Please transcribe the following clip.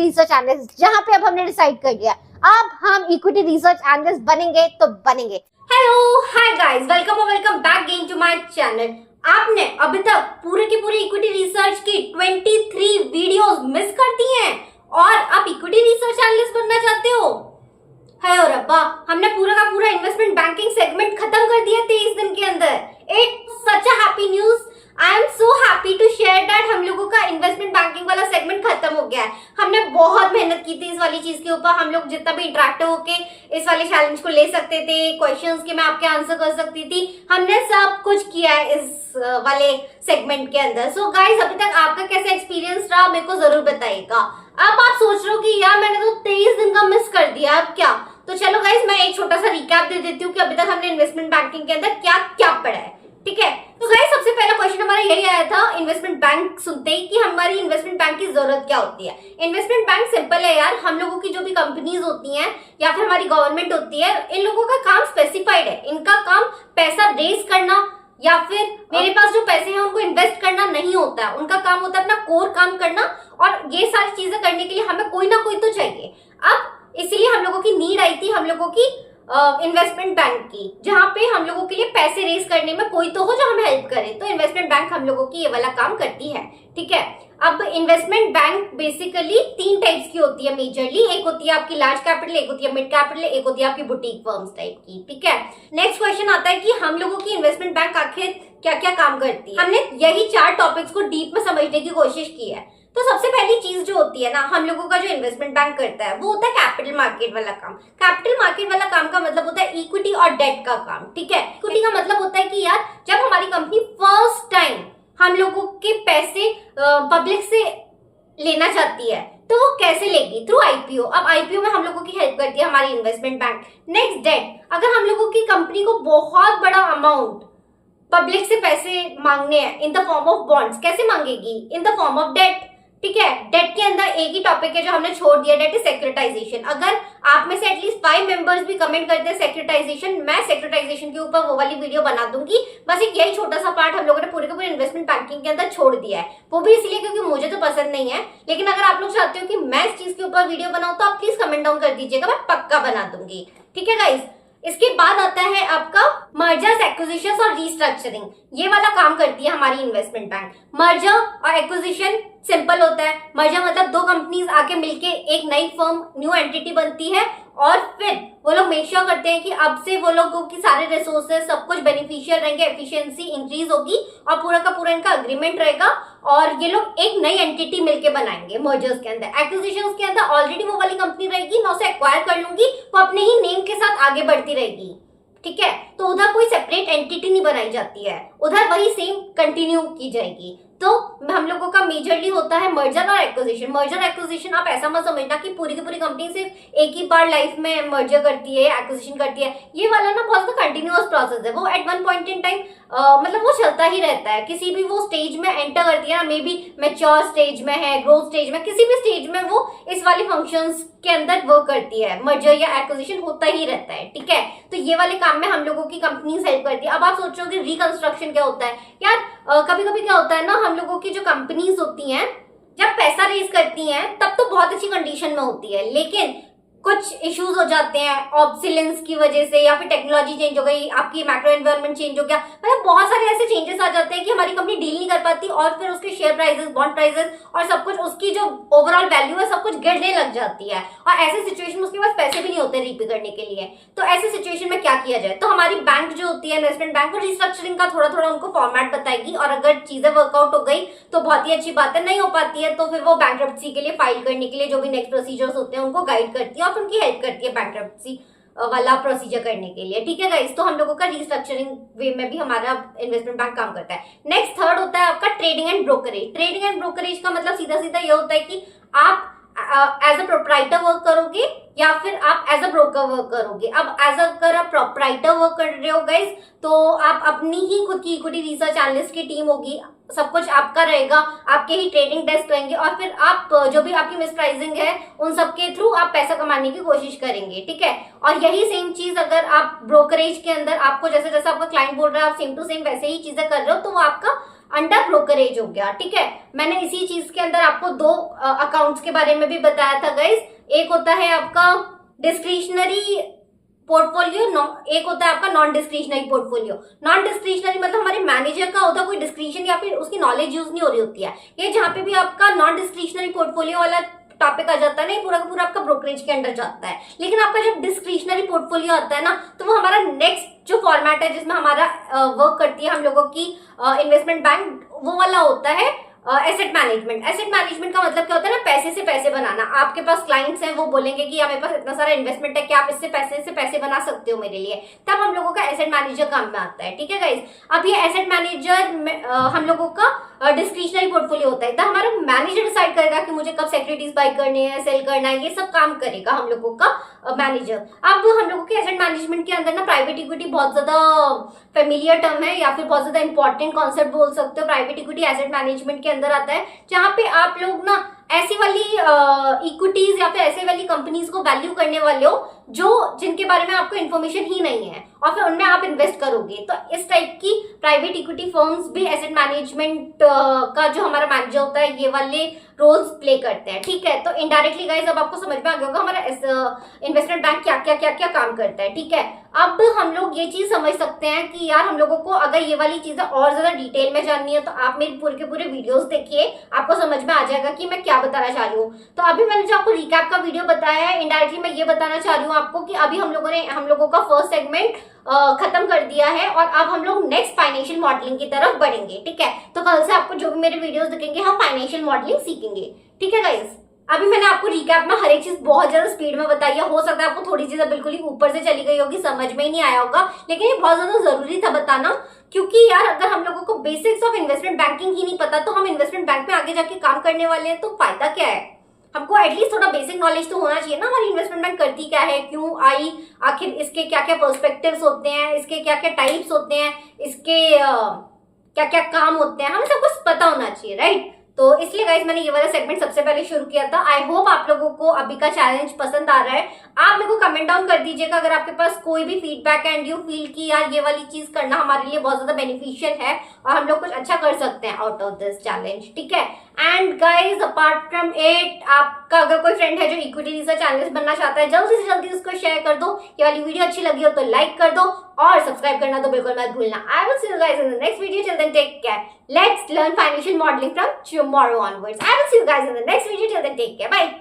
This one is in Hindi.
रिसर्च एनालिस्ट, जहाँ पे अब हमने डिसाइड कर लिया अब हम इक्विटी रिसर्च एनालिस्ट बनेंगे तो बनेंगे। Hello hi guys, welcome back again to my channel. आपने अभी तक पूरे की पूरी इक्विटी रिसर्च की 23 वीडियोस मिस कर दी हैं और आप इक्विटी रिसर्च एनालिस्ट बनना चाहते हो? है और रब्बा, हमने पूरा का पूरा इन्वेस्टमेंट बैंकिंग सेगमेंट खत्म कर दिया 23 दिन के अंदर। It's such a happy news. I am so happy to share that हम लोगों का इन्वेस्टमेंट बैंकिंग वाला सेगमेंट खत्म हो गया है। हमने बहुत मेहनत की थी इस वाली चीज के ऊपर। हम लोग जितना भी इंटरेक्टिव होके इस वाले चैलेंज को ले सकते थे, क्वेश्चंस के मैं आपके आंसर कर सकती थी, हमने सब कुछ किया है इस वाले सेगमेंट के अंदर। सो गाइस, अभी तक आपका कैसा एक्सपीरियंस रहा मेरे को जरूर बताइएगा। अब आप सोच रहे हो कि यार मैंने तो 23 दिन का मिस कर दिया, अब क्या? तो चलो गाइस, मैं एक छोटा सा रिकैप दे देती हूँ कि अभी तक हमने इन्वेस्टमेंट बैंकिंग के अंदर क्या क्या पढ़ा है। ठीक है, तो गाइस सबसे पहला क्वेश्चन हमारा यही आया था इन्वेस्टमेंट बैंक सुनते ही कि हमारी इन्वेस्टमेंट बैंक की जरूरत क्या होती है। इन्वेस्टमेंट बैंक सिंपल है यार, हम लोगों की जो भी कंपनीज होती हैं या फिर हमारी गवर्नमेंट होती है, इन लोगों का काम स्पेसिफाइड है। इनका काम पैसा रेज करना या फिर मेरे पास जो पैसे हैं उनको इन्वेस्ट करना नहीं होता है। उनका काम होता है अपना कोर काम करना, और ये सारी चीजें करने के लिए हमें कोई ना कोई तो चाहिए। अब इसीलिए हम लोगों की नीड आई थी हम लोगों की इन्वेस्टमेंट बैंक की, जहां पे हम लोगों के लिए पैसे रेज करने में कोई तो हो जो हमें हेल्प करे। तो इन्वेस्टमेंट बैंक हम लोगों की ये वाला काम करती है। ठीक है, अब इन्वेस्टमेंट बैंक बेसिकली 3 टाइप्स की होती है मेजरली। एक होती है आपकी लार्ज कैपिटल, एक होती है मिड कैपिटल, एक होती है आपकी बुटीक फर्म्स टाइप की। ठीक है, नेक्स्ट क्वेश्चन आता है कि हम लोगों की इन्वेस्टमेंट बैंक आखिर क्या क्या काम करती है। हमने यही 4 टॉपिक्स को डीप में समझने की कोशिश की है। तो सबसे पहली चीज जो होती है ना, हम लोगों का जो इन्वेस्टमेंट बैंक करता है वो होता है कैपिटल मार्केट वाला काम। कैपिटल मार्केट वाला काम का मतलब होता है इक्विटी और डेट का काम। ठीक है, इक्विटी का मतलब होता है कि यार जब हमारी कंपनी फर्स्ट टाइम हम लोगों के पैसे पब्लिक से लेना चाहती है तो वो कैसे लेगी? Through IPO. अब आईपीओ में हम लोगों की हेल्प करती है हमारी इन्वेस्टमेंट बैंक। Next, date. अगर हम लोगों की कंपनी को बहुत बड़ा अमाउंट पब्लिक से पैसे मांगने हैं in the form of bonds, कैसे मांगेगी? In the form of debt. ठीक है, डेट के अंदर एक ही टॉपिक है जो हमने छोड़ दिया, डेट इज सेक्रेटाइजेशन। अगर आप में से एटलीस्ट 5 मेंबर्स भी कमेंट करते हैं सेक्रेटाइजेशन, मैं सेक्रेटाइजेशन के ऊपर वो वाली वीडियो बना दूंगी। बस एक यही छोटा सा पार्ट हम लोगों ने पूरे के पूरे इन्वेस्टमेंट बैंकिंग के अंदर छोड़ दिया है, वो भी इसलिए क्योंकि मुझे तो पसंद नहीं है। लेकिन अगर आप लोग चाहते हो कि मैं इस चीज के ऊपर वीडियो बनाऊं तो आप प्लीज कमेंट डाउन कर दीजिएगा, मैं पक्का बना दूंगी। ठीक है गाइस, इसके बाद आता है आपका मर्जर्स, एक्विजिशंस और रीस्ट्रक्चरिंग। ये वाला काम करती है हमारी इन्वेस्टमेंट बैंक। मर्जर और एक्विजिशन सिंपल होता है। मर्जर मतलब 2 कंपनीज आके मिलके एक नई फर्म, न्यू एंटिटी बनती है, और फिर वो लोग मेक श्योर करते हैं कि अब से वो लोगों की सारे रिसोर्सेज सब कुछ बेनिफिशियल रहेंगे, एफिशिएंसी इंक्रीज होगी और पूरा का पूरा इनका अग्रीमेंट रहेगा और ये लोग एक नई एंटिटी मिलके बनाएंगे मर्जर्स के अंदर। एक्विजिशंस के अंदर ऑलरेडी वो वाली कंपनी रहेगी, मैं उसे एक्वायर कर लूंगी, वो अपने ही नेम के साथ आगे बढ़ती रहेगी। ठीक है, तो उधर कोई सेपरेट एंटिटी नहीं बनाई जाती है, उधर वही सेम कंटिन्यू की जाएगी। तो हम लोगों का मेजरली होता है मर्जर और एक्विजिशन। मर्जर एक्विजिशन आप ऐसा मत समझना कि पूरी की पूरी कंपनी सिर्फ एक ही बार लाइफ में मर्जर करती है, एक्विजिशन करती है। ये वाला ना बहुत कंटिन्यूअस प्रोसेस है, वो at one point in time मतलब वो चलता ही रहता है। किसी भी वो स्टेज में एंटर करती है ना, मे बी मैच्योर स्टेज में है, ग्रोथ स्टेज में, किसी भी स्टेज में वो इस वाले फंक्शंस के अंदर वर्क करती है। मर्जर या एक्विजिशन होता ही रहता है। ठीक है, तो ये वाले काम में हम लोगों की कंपनीज हेल्प करती है। अब आप सोचोगे रिकंस्ट्रक्शन क्या होता है? यार कभी कभी क्या होता है ना, हम लोगों की जो कंपनीज होती हैं जब पैसा रेज करती हैं तब तो बहुत अच्छी कंडीशन में होती है, लेकिन कुछ इश्यूज हो जाते हैं ऑब्सिलेंस की वजह से, या फिर टेक्नोलॉजी चेंज हो गई, आपकी मैक्रो एनवायरनमेंट चेंज हो गया, मतलब बहुत सारे ऐसे चेंजेस आ जाते हैं कि हमारी कंपनी डील नहीं कर पाती और फिर उसके शेयर प्राइसेस, बॉन्ड प्राइसेस और सब कुछ, उसकी जो ओवरऑल वैल्यू है सब कुछ गिरने लग जाती है। और ऐसे सिचुएशन में उसके पास पैसे भी नहीं होते रीपे करने के लिए। तो ऐसे सिचुएशन में क्या किया जाए? तो हमारी बैंक जो होती है इन्वेस्टमेंट बैंक, वो रिस्ट्रक्चरिंग का थोड़ा थोड़ा उनको फॉर्मेट बताएगी, और अगर चीजें वर्कआउट हो गई तो बहुत ही अच्छी बात है, नहीं हो पाती है तो फिर वो बैंक्रप्सी के लिए फाइल करने के लिए जो भी नेक्स्ट प्रोसीजर्स होते हैं उनको गाइड करती है और फिर उनकी हेल्प करती है बैंक्रप्सी वाला प्रोसीजर करने के लिए। ठीक है गाइस, तो हम लोगों का रिस्ट्रक्चरिंग वे में भी हमारा इन्वेस्टमेंट बैंक काम करता है। नेक्स्ट, थर्ड होता है आपका trading and brokerage. Trading and brokerage का मतलब सीधा सीधा ये होता है कि आप एज अ प्रोप्राइटर वर्क करोगे या फिर आप एज अ ब्रोकर वर्क करोगे। अब एज अगर आप प्रोप्राइटर वर्क कर रहे हो गाइस, तो आप अपनी ही खुद की इक्विटी रिसर्च एनालिस्ट की टीम होगी, सब कुछ आपका रहेगा, आपके ही ट्रेडिंग डेस्क रहेंगे, और फिर आप जो भी आपकी मिस प्राइसिंग है उन सब के थ्रू आप पैसा कमाने की कोशिश करेंगे। ठीक है, और यही सेम चीज अगर आप ब्रोकरेज के अंदर आपको जैसे जैसे आपका क्लाइंट बोल रहा है आप सेम टू सेम वैसे ही चीजें कर रहे हो, तो वो आपका अंडर ब्रोकरेज हो गया। ठीक है, मैंने इसी चीज के अंदर आपको दो अकाउंट्स के बारे में भी बताया था गाइस। एक होता है आपका डिस्क्रिशनरी पोर्टफोलियो, एक होता है आपका non discretionary portfolio. Non discretionary मतलब हमारे मैनेजर का होता है कोई डिस्क्रिशन या फिर उसकी नॉलेज यूज नहीं हो रही होती है। ये जहां पे भी आपका नॉन डिस्क्रिशनरी पोर्टफोलियो वाला टॉपिक आ जाता है ना, पूरा का पूरा आपका ब्रोकरेज के अंडर जाता है। लेकिन आपका जब डिस्क्रिशनरी पोर्टफोलियो आता है ना, तो वो हमारा नेक्स्ट जो फॉर्मेट है जिसमें हमारा वर्क करती है हम लोगों की इन्वेस्टमेंट बैंक, वो वाला होता है एसेट मैनेजमेंट। एसेट मैनेजमेंट का मतलब क्या होता है ना, पैसे से पैसे बनाना। आपके पास क्लाइंट्स हैं, वो बोलेंगे कि मेरे पास इतना सारा इन्वेस्टमेंट है, क्या आप इससे पैसे बना सकते हो मेरे लिए, तब हम लोगों का एसेट मैनेजर काम में आता है। ठीक है गाइस, अब ये एसेट मैनेजर हम लोगों का डिस्क्रिशनरी पोर्टफोलियो होता है। तब हमारा मैनेजर डिसाइड करेगा कि मुझे कब सिक्योरिटीज बाय करनी है, सेल करना है, ये सब काम करेगा हम लोगों का मैनेजर। अब हम लोगों के एसेट मैनेजमेंट के अंदर ना प्राइवेट इक्विटी बहुत ज्यादा फेमिलियर टर्म है या फिर बहुत ज्यादा इंपॉर्टेंट कॉन्सेप्ट बोल सकते हो। प्राइवेट इक्विटी एसेट मैनेजमेंट के अंदर आता है जहां पे आप लोग ना ऐसी वाली इक्विटीज या फिर ऐसे वाली कंपनीज को वैल्यू करने वाले हो जो जिनके बारे में आपको इन्फॉर्मेशन ही नहीं है और फिर उनमें आप इन्वेस्ट करोगे। तो इस टाइप की प्राइवेट इक्विटी फर्म्स भी एसेट मैनेजमेंट का जो हमारा मैनेजर होता है ये वाले रोल्स प्ले करते हैं। ठीक है, तो इनडायरेक्टली गाइस अब आपको समझ में आ गया होगा हमारा इन्वेस्टमेंट बैंक क्या काम करता है। ठीक है, अब हम लोग ये चीज समझ सकते हैं कि यार हम लोगों को अगर ये वाली चीजें और ज्यादा डिटेल में जाननी है तो आप मेरे पूरे के पूरे वीडियोस देखिए, आपको समझ में आ जाएगा कि मैं क्या बताना चाह रही हूँ। तो अभी मैंने जो आपको रिकैप का वीडियो बताया है, इनडायरेक्टली मैं ये बताना चाह रही हूँ आपको कि अभी हम लोगों का फर्स्ट सेगमेंट खत्म कर दिया है और अब हम लोग नेक्स्ट फाइनेंशियल मॉडलिंग की तरफ बढ़ेंगे। ठीक है, तो कल से आपको जो भी मेरे वीडियोस दिखेंगे हम फाइनेंशियल मॉडलिंग सीखेंगे। ठीक है गाइस, अभी मैंने आपको रिकैप में हर एक चीज बहुत ज्यादा स्पीड में बताई है। हो सकता है आपको थोड़ी चीजें बिल्कुल ही ऊपर से चली गई होगी, समझ में ही नहीं आया होगा, लेकिन ये बहुत ज्यादा जरूरी था बताना, क्योंकि यार अगर हम लोगों को बेसिक्स ऑफ इन्वेस्टमेंट बैंकिंग ही नहीं पता तो हम इन्वेस्टमेंट बैंक में आगे जाके काम करने वाले हैं तो फायदा क्या है। हमको एटलीस्ट थोड़ा बेसिक नॉलेज तो होना चाहिए ना, हमारी इन्वेस्टमेंट बैंक करती क्या है, क्यों आई, आखिर इसके क्या क्या पर्सपेक्टिव्स होते हैं, इसके क्या क्या टाइप्स होते हैं, इसके क्या क्या काम होते हैं, हमें सब कुछ पता होना चाहिए, राइट। तो इसलिए गाइस मैंने ये वाला सेगमेंट सबसे पहले शुरू किया था। आई होप आप लोगों को अभी का चैलेंज पसंद आ रहा है। आप मेरे को कमेंट डाउन कर दीजिएगा अगर आपके पास कोई भी फीडबैक एंड यू फील कि यार ये वाली चीज करना हमारे लिए बहुत ज्यादा बेनिफिशियल है और हम लोग कुछ अच्छा कर सकते हैं आउट ऑफ दिस चैलेंज। ठीक है, and guys apart from it, आपका अगर कोई फ्रेंड है जो इक्विटी रिसर्च एनालिस्ट बनना चाहता है, जल्दी से जल्दी उसको शेयर कर दो। ये वाली वीडियो अच्छी लगी हो तो लाइक कर दो और सब्सक्राइब करना तो बिल्कुल मत भूलना। I will see you guys in the next video, till then take care, let's learn financial modelling from tomorrow onwards. I will see you guys in the next video, till then take care, bye.